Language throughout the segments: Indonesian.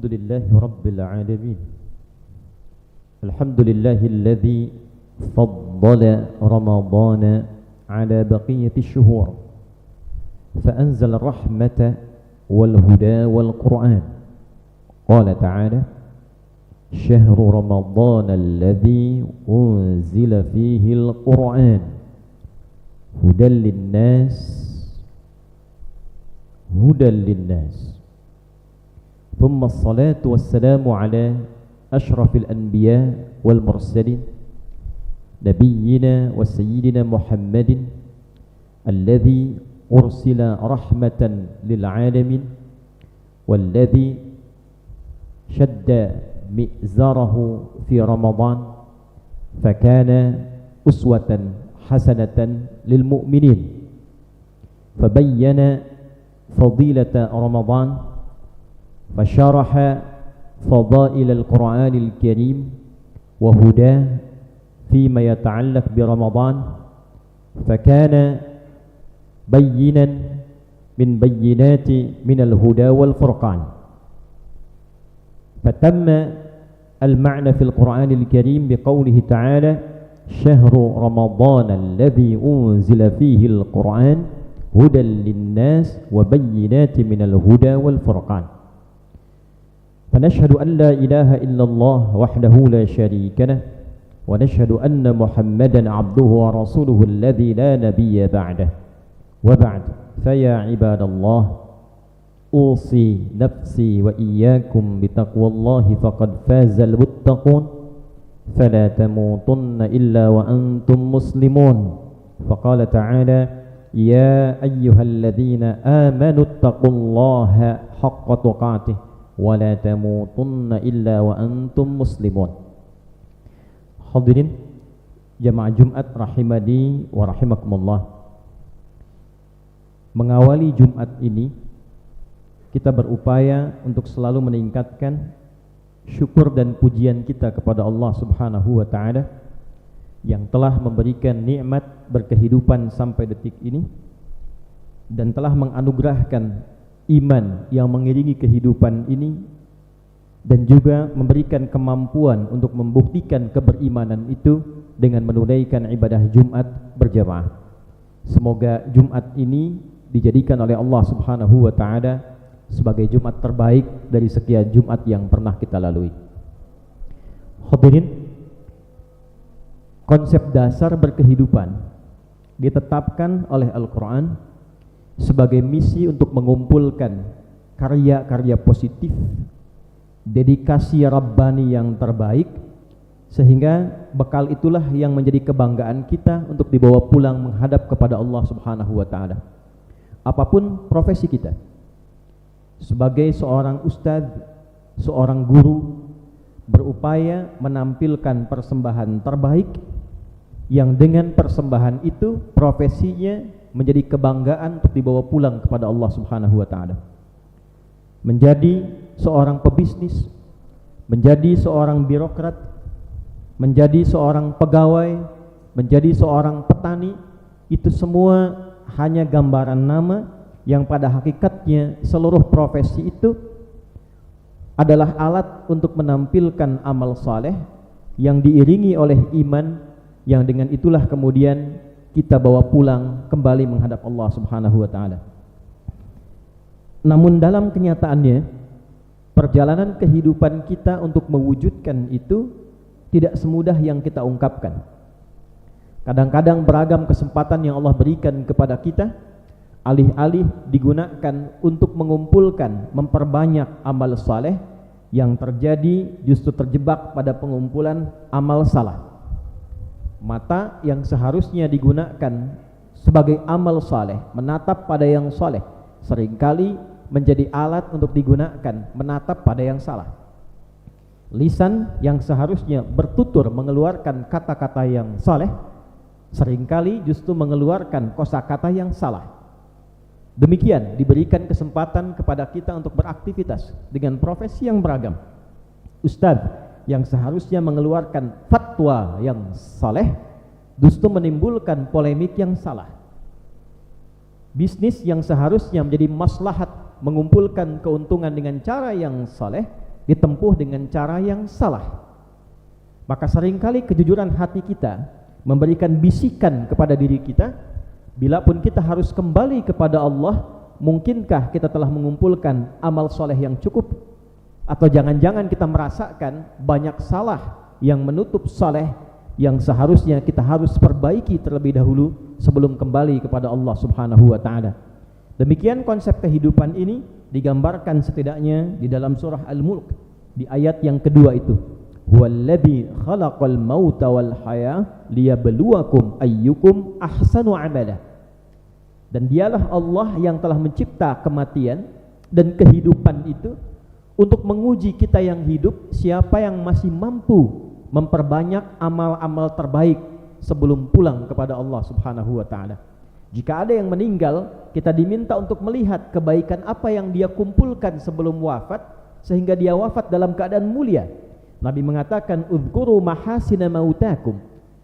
الحمد لله رب العالمين. الحمد لله الذي فضل رمضان على بقية الشهور فأنزل الرحمة والهدى والقرآن. قال تعالى: شهر رمضان الذي أنزل فيه القرآن هدى للناس. ثم الصلاة والسلام على أشرف الأنبياء والمرسلين نبينا وسيدنا محمد الذي أرسل رحمة للعالمين والذي شد مئزره في رمضان فكان أسوة حسنة للمؤمنين، فبين فضيلة رمضان فشرح فضائل القرآن الكريم وهداه فيما يتعلق برمضان، فكان بينا من بينات من الهدى والفرقان. فتم المعنى في القرآن الكريم بقوله تعالى: شهر رمضان الذي أنزل فيه القرآن هدى للناس وبينات من الهدى والفرقان. فنشهد أن لا إله إلا الله وحده لا شريك له، ونشهد أن محمدا عبده ورسوله الذي لا نبي بعده. وبعد، فيا عباد الله، أوصي نفسي وإياكم بتقوى الله فقد فاز المتقون، فلا تموتن إلا وأنتم مسلمون. فقال تعالى: يا أيها الذين آمنوا اتقوا الله حق تقاته ولا تموتن إلا وأنتم مسلمون. Hadirin jamaah Jumat rahimani wa rahimakumullah. Mengawali Jumat ini kita berupaya untuk selalu meningkatkan syukur dan pujian kita kepada Allah Subhanahu wa taala yang telah memberikan nikmat berkehidupan sampai detik ini dan telah menganugerahkan iman yang mengiringi kehidupan ini dan juga memberikan kemampuan untuk membuktikan keberimanan itu dengan menunaikan ibadah Jumat berjamaah. Semoga Jumat ini dijadikan oleh Allah Subhanahu wa taala sebagai Jumat terbaik dari sekian Jumat yang pernah kita lalui. Hadirin, konsep dasar berkehidupan ditetapkan oleh Al-Quran sebagai misi untuk mengumpulkan karya-karya positif, dedikasi Rabbani yang terbaik, sehingga bekal itulah yang menjadi kebanggaan kita untuk dibawa pulang menghadap kepada Allah Subhanahu wa taala. Apapun profesi kita, sebagai seorang ustadz, seorang guru, berupaya menampilkan persembahan terbaik yang dengan persembahan itu profesinya menjadi kebanggaan untuk dibawa pulang kepada Allah Subhanahu wa taala. Menjadi seorang pebisnis, menjadi seorang birokrat, menjadi seorang pegawai, menjadi seorang petani, itu semua hanya gambaran nama yang pada hakikatnya seluruh profesi itu adalah alat untuk menampilkan amal saleh yang diiringi oleh iman, yang dengan itulah kemudian kita bawa pulang kembali menghadap Allah Subhanahu wa taala. Namun dalam kenyataannya, perjalanan kehidupan kita untuk mewujudkan itu tidak semudah yang kita ungkapkan. Kadang-kadang beragam kesempatan yang Allah berikan kepada kita, alih-alih digunakan untuk mengumpulkan, memperbanyak amal saleh, yang terjadi justru terjebak pada pengumpulan amal salah. Mata yang seharusnya digunakan sebagai amal saleh, menatap pada yang saleh, seringkali menjadi alat untuk digunakan menatap pada yang salah. Lisan yang seharusnya bertutur mengeluarkan kata-kata yang saleh, seringkali justru mengeluarkan kosakata yang salah. Demikian diberikan kesempatan kepada kita untuk beraktivitas dengan profesi yang beragam. Ustadz yang seharusnya mengeluarkan fatwa yang saleh justru menimbulkan polemik yang salah. Bisnis yang seharusnya menjadi maslahat mengumpulkan keuntungan dengan cara yang saleh ditempuh dengan cara yang salah. Maka seringkali kejujuran hati kita memberikan bisikan kepada diri kita, bila pun kita harus kembali kepada Allah, mungkinkah kita telah mengumpulkan amal soleh yang cukup? Atau jangan-jangan kita merasakan banyak salah yang menutup soleh yang seharusnya kita harus perbaiki terlebih dahulu sebelum kembali kepada Allah Subhanahu wa ta'ala. Demikian konsep kehidupan ini digambarkan setidaknya di dalam surah Al-Mulk di ayat yang kedua itu. Huwallazi khalaqal mauta wal haya liyabluwakum ayyukum ahsanu amala. Dan dialah Allah yang telah mencipta kematian dan kehidupan itu untuk menguji kita yang hidup, siapa yang masih mampu memperbanyak amal-amal terbaik sebelum pulang kepada Allah Subhanahu wa ta'ala. Jika ada yang meninggal, kita diminta untuk melihat kebaikan apa yang dia kumpulkan sebelum wafat sehingga dia wafat dalam keadaan mulia. Nabi mengatakan, "Udzkuru mahasina mautakum."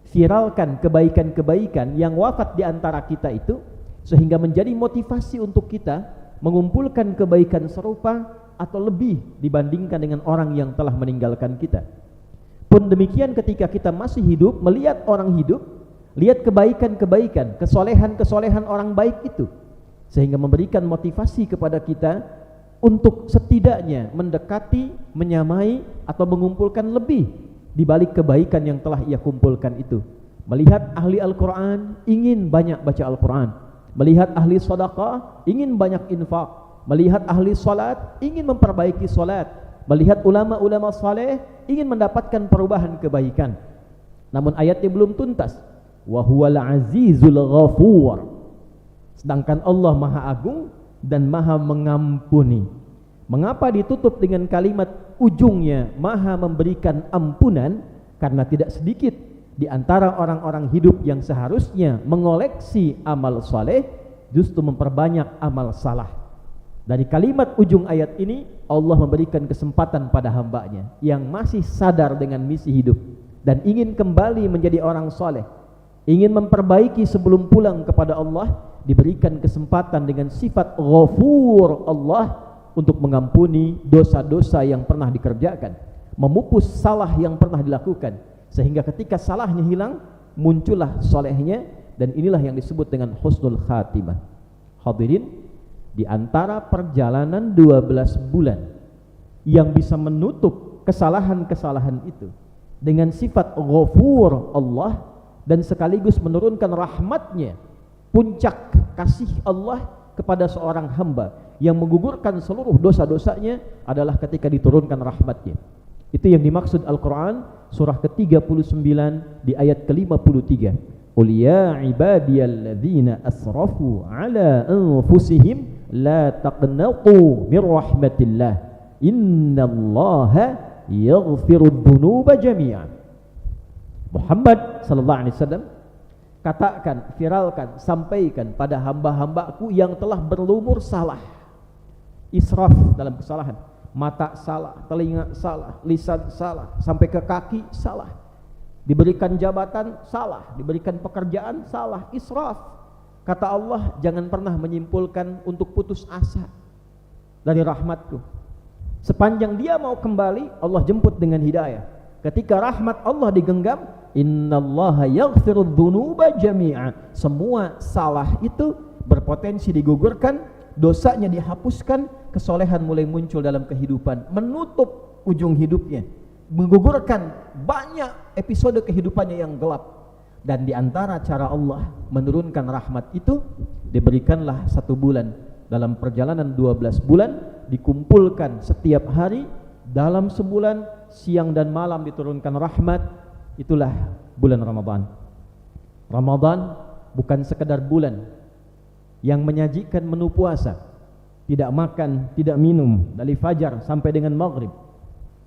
Viralkan kebaikan-kebaikan yang wafat di antara kita itu sehingga menjadi motivasi untuk kita mengumpulkan kebaikan serupa atau lebih dibandingkan dengan orang yang telah meninggalkan kita. Pun demikian ketika kita masih hidup, melihat orang hidup, lihat kebaikan-kebaikan, kesolehan-kesolehan orang baik itu, sehingga memberikan motivasi kepada kita untuk setidaknya mendekati, menyamai atau mengumpulkan lebih di balik kebaikan yang telah ia kumpulkan itu. Melihat ahli Al-Quran, ingin banyak baca Al-Quran. Melihat ahli sedekah, ingin banyak infak. Melihat ahli salat, ingin memperbaiki salat. Melihat ulama-ulama saleh, ingin mendapatkan perubahan kebaikan. Namun ayatnya belum tuntas. Wa huwal azizul ghafur. Sedangkan Allah Maha Agung dan Maha mengampuni. Mengapa ditutup dengan kalimat ujungnya Maha memberikan ampunan? Karena tidak sedikit di antara orang-orang hidup yang seharusnya mengoleksi amal saleh justru memperbanyak amal salah. Dari kalimat ujung ayat ini Allah memberikan kesempatan pada hambanya yang masih sadar dengan misi hidup dan ingin kembali menjadi orang saleh, ingin memperbaiki sebelum pulang kepada Allah, diberikan kesempatan dengan sifat Ghafur Allah untuk mengampuni dosa-dosa yang pernah dikerjakan, memupus salah yang pernah dilakukan, sehingga ketika salahnya hilang muncullah solehnya, dan inilah yang disebut dengan husnul khatimah. Hadirin, di antara perjalanan 12 bulan yang bisa menutup kesalahan-kesalahan itu dengan sifat Ghafur Allah dan sekaligus menurunkan rahmatnya, puncak kasih Allah kepada seorang hamba yang menggugurkan seluruh dosa-dosanya adalah ketika diturunkan rahmatnya. Itu yang dimaksud Al-Quran surah ke-39 di ayat ke-53. Qul ya ibadiyalladzina asrafu ala anfusihim la taqnatu min rahmatillah innallaha yaghfirud dzunuba jami'an. Muhammad sallallahu alaihi wasallam, katakan, viralkan, sampaikan pada hamba-hambaku yang telah berlumur salah, israf dalam kesalahan, mata salah, telinga salah, lisan salah, sampai ke kaki salah, diberikan jabatan salah, diberikan pekerjaan salah, israf. Kata Allah, jangan pernah menyimpulkan untuk putus asa dari rahmatku. Sepanjang dia mau kembali, Allah jemput dengan hidayah. Ketika rahmat Allah digenggam, innallaha yaghfirudz dzunuba jami'a. Semua salah itu berpotensi digugurkan, dosanya dihapuskan, kesolehan mulai muncul dalam kehidupan, menutup ujung hidupnya, menggugurkan banyak episode kehidupannya yang gelap. Dan di antara cara Allah menurunkan rahmat itu, diberikanlah 1 bulan. Dalam perjalanan 12 bulan dikumpulkan setiap hari dalam sebulan, siang dan malam diturunkan rahmat. Itulah bulan Ramadan. Ramadan bukan sekedar bulan yang menyajikan menu puasa, tidak makan, tidak minum dari fajar sampai dengan maghrib,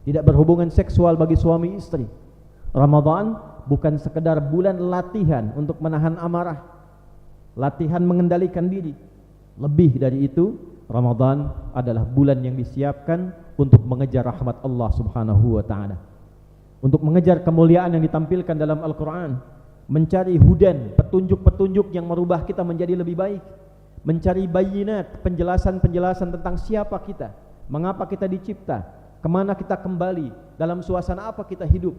tidak berhubungan seksual bagi suami istri. Ramadan bukan sekedar bulan latihan untuk menahan amarah, latihan mengendalikan diri. Lebih dari itu, Ramadan adalah bulan yang disiapkan untuk mengejar rahmat Allah Subhanahu wa ta'ala, untuk mengejar kemuliaan yang ditampilkan dalam Al-Quran, mencari hudan, petunjuk-petunjuk yang merubah kita menjadi lebih baik, mencari bayinat, penjelasan-penjelasan tentang siapa kita, mengapa kita dicipta, Kemana kita kembali? Dalam suasana apa kita hidup?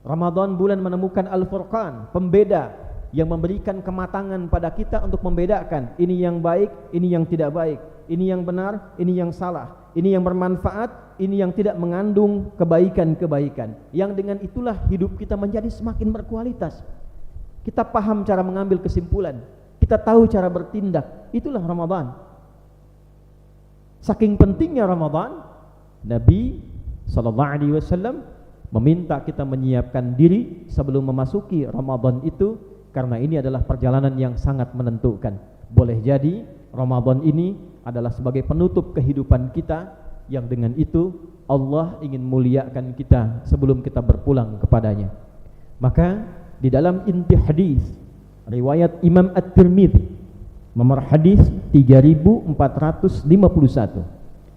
Ramadan bulan menemukan Al-Furqan, pembeda yang memberikan kematangan pada kita untuk membedakan ini yang baik, ini yang tidak baik, ini yang benar, ini yang salah, ini yang bermanfaat, ini yang tidak mengandung kebaikan-kebaikan. Yang dengan itulah hidup kita menjadi semakin berkualitas. Kita paham cara mengambil kesimpulan, kita tahu cara bertindak. Itulah Ramadan. Saking pentingnya Ramadan, Nabi SAW meminta kita menyiapkan diri sebelum memasuki Ramadan itu, karena ini adalah perjalanan yang sangat menentukan. Boleh jadi Ramadan ini adalah sebagai penutup kehidupan kita, yang dengan itu Allah ingin muliakan kita sebelum kita berpulang kepadanya. Maka di dalam inti hadis riwayat Imam At-Tirmidzi nomor hadis 3451,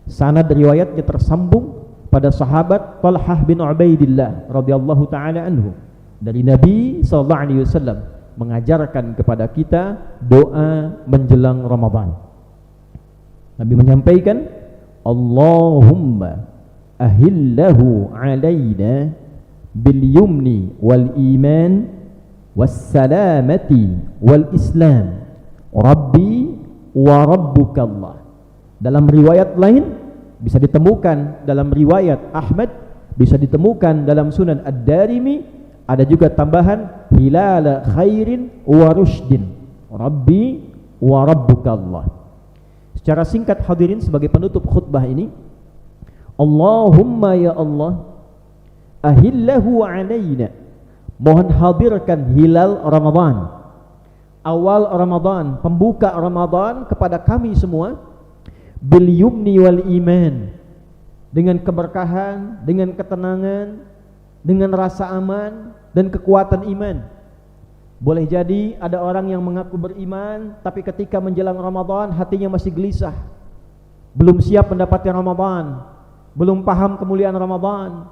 sanad riwayatnya tersambung pada sahabat Talhah bin Ubaidillah radhiyallahu taala anhu, dari Nabi sallallahu alaihi wasallam mengajarkan kepada kita doa menjelang Ramadan. Nabi menyampaikan, Allahumma ahillahu alaina bil yumni wal iman was salamati wal islam Rabbi wa rabbuka Allah. Dalam riwayat lain bisa ditemukan dalam riwayat Ahmad, bisa ditemukan dalam Sunan Ad-Darimi, ada juga tambahan hilala khairin wa rushdin Rabbi wa rabbuka Allah. Secara singkat hadirin, sebagai penutup khutbah ini, Allahumma ya Allah ahillahu alaina, mohon hadirkan hilal Ramadan, awal Ramadan, pembuka Ramadan kepada kami semua, bil yumni wal iman, dengan keberkahan, dengan ketenangan, dengan rasa aman dan kekuatan iman. Boleh jadi ada orang yang mengaku beriman, tapi ketika menjelang Ramadan hatinya masih gelisah, belum siap mendapati Ramadan, belum paham kemuliaan Ramadan,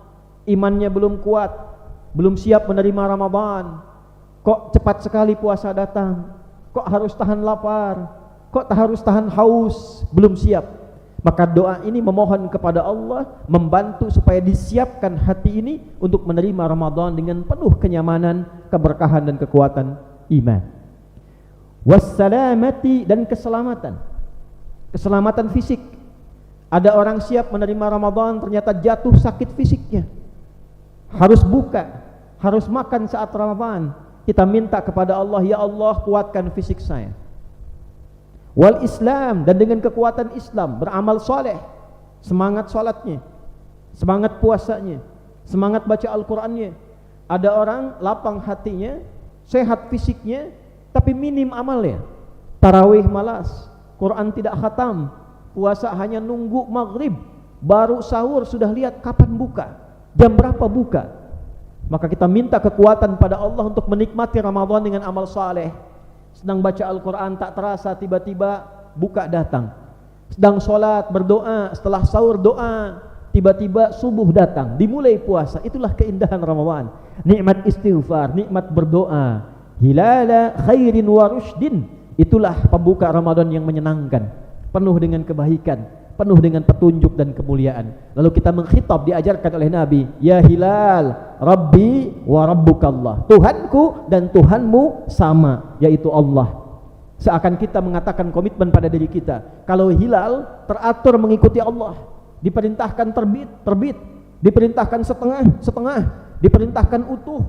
imannya belum kuat, belum siap menerima Ramadan. Kok cepat sekali puasa datang, kok harus tahan lapar, kok harus tahan haus, belum siap. Maka doa ini memohon kepada Allah membantu supaya disiapkan hati ini untuk menerima Ramadan dengan penuh kenyamanan, keberkahan dan kekuatan iman. Wassalamati, dan keselamatan. Keselamatan fisik. Ada orang siap menerima Ramadan, ternyata jatuh sakit fisiknya, harus buka, harus makan saat Ramadan. Kita minta kepada Allah, ya Allah kuatkan fisik saya. Wal Islam, dan dengan kekuatan Islam beramal soleh, semangat salatnya, semangat puasanya, semangat baca Al-Qur'annya. Ada orang lapang hatinya, sehat fisiknya, tapi minim amalnya. Tarawih malas, Quran tidak khatam, puasa hanya nunggu maghrib, baru sahur sudah lihat kapan buka, jam berapa buka. Maka kita minta kekuatan pada Allah untuk menikmati Ramadan dengan amal saleh. Sedang baca Al-Quran tak terasa tiba-tiba buka datang. Sedang sholat berdoa, setelah sahur doa, tiba-tiba subuh datang, dimulai puasa. Itulah keindahan Ramadan. Nikmat istighfar, nikmat berdoa. Hilala khairin wa rushdin, itulah pembuka Ramadan yang menyenangkan, penuh dengan kebaikan, penuh dengan petunjuk dan kemuliaan. Lalu kita mengkhitab, diajarkan oleh Nabi, ya hilal Rabbi wa rabbukallah, Tuhanku dan Tuhanmu sama, yaitu Allah. Seakan kita mengatakan komitmen pada diri kita, kalau hilal teratur mengikuti Allah, diperintahkan terbit, diperintahkan setengah, diperintahkan utuh,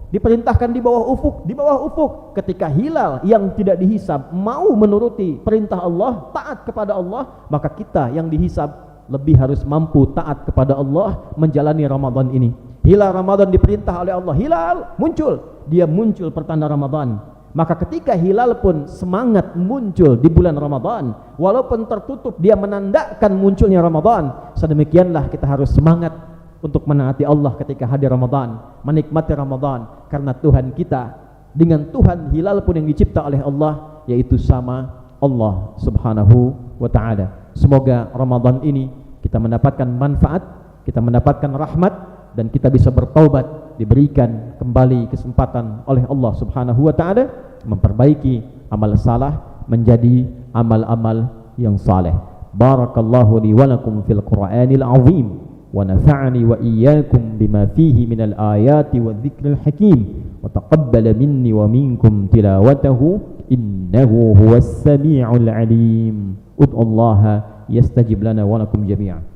diperintahkan di bawah ufuk. Ketika hilal yang tidak dihisab mau menuruti perintah Allah, taat kepada Allah, maka kita yang dihisab lebih harus mampu taat kepada Allah menjalani Ramadan ini. Hilal Ramadan diperintah oleh Allah, hilal muncul, dia muncul pertanda Ramadan. Maka ketika hilal pun semangat muncul di bulan Ramadan, walaupun tertutup dia menandakan munculnya Ramadan. Sedemikianlah kita harus semangat untuk menaati Allah ketika hadir Ramadan, menikmati Ramadan, karena Tuhan kita dengan Tuhan hilal pun yang dicipta oleh Allah, yaitu sama Allah Subhanahu wa ta'ala. Semoga Ramadan ini kita mendapatkan manfaat, kita mendapatkan rahmat, dan kita bisa bertaubat, diberikan kembali kesempatan oleh Allah Subhanahu wa ta'ala memperbaiki amal salah menjadi amal-amal yang saleh. Barakallahu li wa lakum fil Qur'anil azim wa nafa'ani wa iyyakum bima fihi minal ayati wadh-dhikril hakim wa taqabbala minni wa minkum tilawatahu innahu huwas sami'ul alim. Ud'ullaha yastajib lana wa lakum jami'an.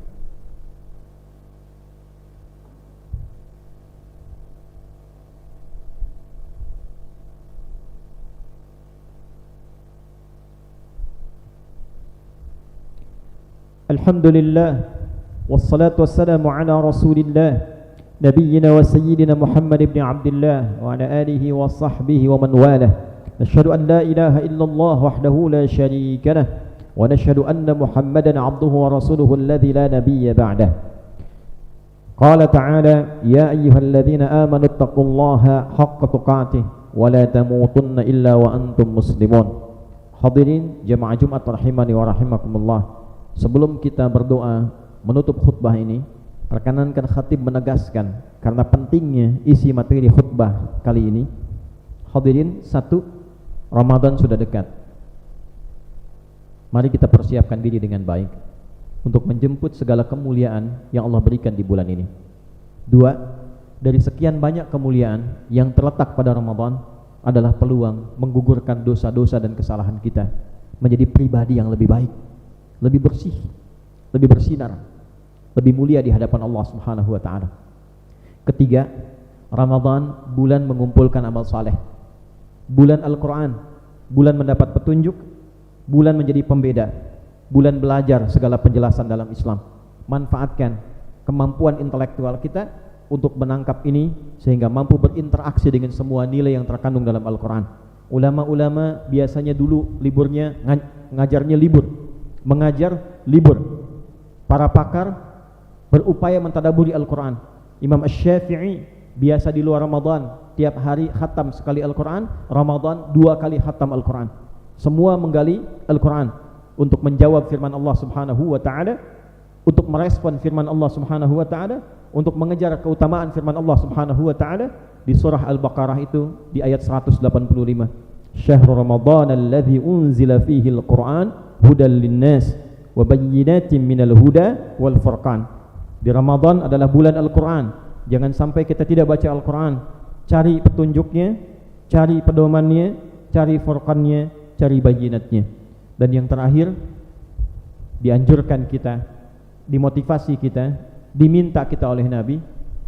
Alhamdulillah wassalatu wassalamu ala rasulillah nabiyyina wa sayyidina Muhammad ibn Abdullah wa ala alihi wa sahbihi wa man walah. Nashhadu an la ilaha illallah wahdahu la sharika lah wa nashhadu anna Muhammadan abduhu wa rasuluhu alladhi la nabiyya ba'dah. Qala ta'ala ya ayyuhalladzina amanu taqullaha haqqa tuqatih wa la tamutunna illa wa antum muslimun. Hadirin jamaah Jumat rahimani wa rahimakumullah. Sebelum kita berdoa menutup khutbah ini, perkenankan khatib menegaskan karena pentingnya isi materi khutbah kali ini. Hadirin, satu, Ramadan sudah dekat. Mari kita persiapkan diri dengan baik untuk menjemput segala kemuliaan yang Allah berikan di bulan ini. Dua, dari sekian banyak kemuliaan yang terletak pada Ramadan adalah peluang menggugurkan dosa-dosa dan kesalahan kita menjadi pribadi yang lebih baik, lebih bersih, lebih bersinar, lebih mulia di hadapan Allah Subhanahu wa taala. Ketiga, Ramadan bulan mengumpulkan amal saleh. Bulan Al-Qur'an, bulan mendapat petunjuk, bulan menjadi pembeda, bulan belajar segala penjelasan dalam Islam. Manfaatkan kemampuan intelektual kita untuk menangkap ini sehingga mampu berinteraksi dengan semua nilai yang terkandung dalam Al-Qur'an. Ulama-ulama biasanya dulu liburnya ngajarnya libur, mengajar libur. Para pakar berupaya mentadaburi Al-Quran. Imam Asy-Syafi'i biasa di luar Ramadan tiap hari khatam sekali Al-Quran, Ramadan 2 kali khatam Al-Quran. Semua menggali Al-Quran untuk menjawab firman Allah Subhanahu wa taala, untuk merespon firman Allah Subhanahu wa taala, untuk mengejar keutamaan firman Allah Subhanahu wa taala. Di surah Al-Baqarah itu di ayat 185, Syahrul Ramadan alladzi unzila fihi al-Quran hudal linnas wa bayyinatin minal huda wal furqan. Di Ramadan adalah bulan Al-Quran. Jangan sampai kita tidak baca Al-Quran. Cari petunjuknya, cari pedomannya, cari furqannya, cari bayyinatnya. Dan yang terakhir, dianjurkan kita, dimotivasi kita, diminta kita oleh Nabi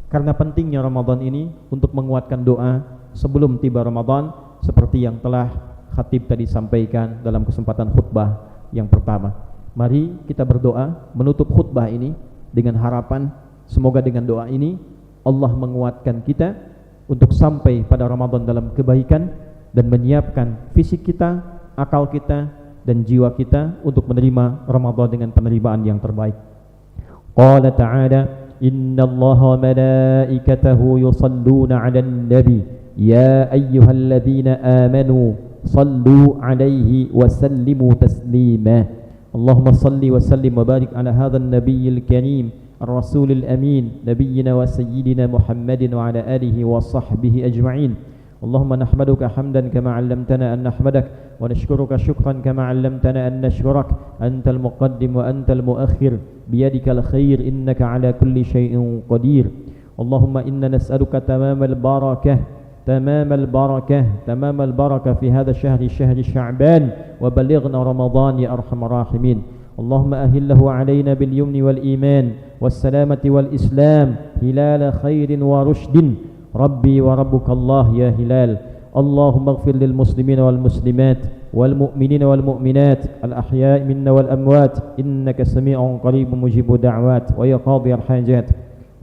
karena pentingnya Ramadan ini untuk menguatkan doa sebelum tiba Ramadan, seperti yang telah khatib tadi sampaikan dalam kesempatan khutbah yang pertama. Mari kita berdoa menutup khutbah ini dengan harapan semoga dengan doa ini Allah menguatkan kita untuk sampai pada Ramadan dalam kebaikan dan menyiapkan fisik kita, akal kita dan jiwa kita untuk menerima Ramadan dengan penerimaan yang terbaik. Qala ta'ala innallaha wa malaikatahu yusalluna 'alan nabi ya ayyuhalladzina amanu sallu 'alaihi wa sallimu taslima. Allahumma salli wa sallim wa barik ala hadzal nabiyil karim ar-rasulil amin nabiyyina wa sayyidina Muhammadin wa ala alihi wa sahbihi ajma'in. Allahumma nahmaduka hamdan kama 'allamtana an nahmadak wa nashkuruka syukran kama 'allamtana an nashkurak antal muqaddim wa antal muakhir biyadikal khair innaka ala kulli syai'in qadir. Allahumma inna nas'aluka tamamal barakah تمام البركة في هذا الشهر شهر شعبان وبلغنا رمضان يا أرحم الراحمين. اللهم أهله علينا باليمن والإيمان والسلامة والإسلام هلال خير ورشد ربي وربك الله يا هلال. اللهم اغفر للمسلمين والمسلمات والمؤمنين والمؤمنات الأحياء منا والأموات إنك سميع قريب مجيب دعوات ويا قاضي الحاجات.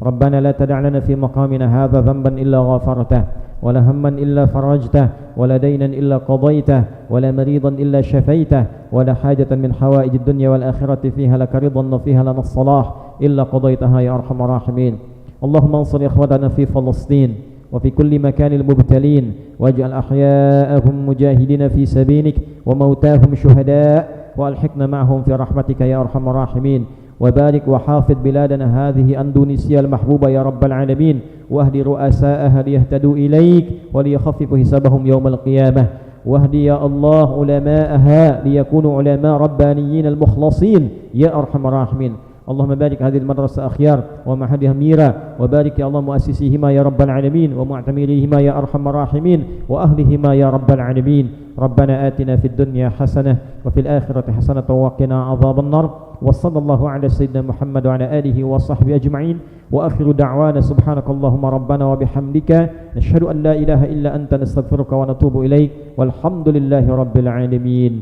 ربنا لا تدع لنا في مقامنا هذا ذنبا إلا غفرته ولا هما إلا فرجته ولا دينا إلا قضيته ولا مريضا إلا شفيته ولا حاجة من حوائج الدنيا والآخرة فيها لك رضا وفيها لنا الصلاح إلا قضيتها يا أرحم الراحمين. اللهم انصر إخوتنا في فلسطين وفي كل مكان المبتلين واجعل أحياءهم مجاهدين في سبيلك وموتاهم شهداء وألحقنا معهم في رحمتك يا أرحم الراحمين. وبارك وحافظ بلادنا هذه أندونيسيا المحبوبة يا رب العالمين واهد رؤساءها ليهتدوا إليك وليخففوا حسابهم يوم القيامة. واهدي يا الله علماءها ليكونوا علماء ربانيين المخلصين يا أرحم الراحمين. اللهم بارك هذه المدرسة أخيار ومعهدها ميرا، وبارك يا الله مؤسسيهما يا رب العالمين ومعتمريهما يا أرحم الراحمين وأهلهما يا رب العالمين. ربنا آتنا في الدنيا حسنة وفي الآخرة حسنة وقنا عذاب النار. وصلى الله على سيدنا محمد وعلى آله وصحبه أجمعين، وآخر دعوانا سبحانك اللهم ربنا وبحمدك نشهد أن لا إله إلا أنت نستغفرك ونتوب إليك والحمد لله رب العالمين.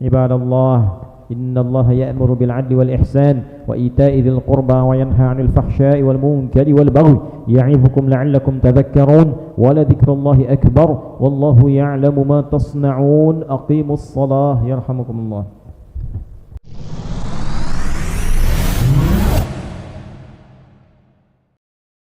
عباد الله، إن الله يأمر بالعدل والإحسان وإيتاء ذي القربى وينهى عن الفحشاء والمنكر والبغي يعظكم لعلكم تذكرون ولذكر الله أكبر والله يعلم ما تصنعون. أقيموا الصلاة يرحمكم الله.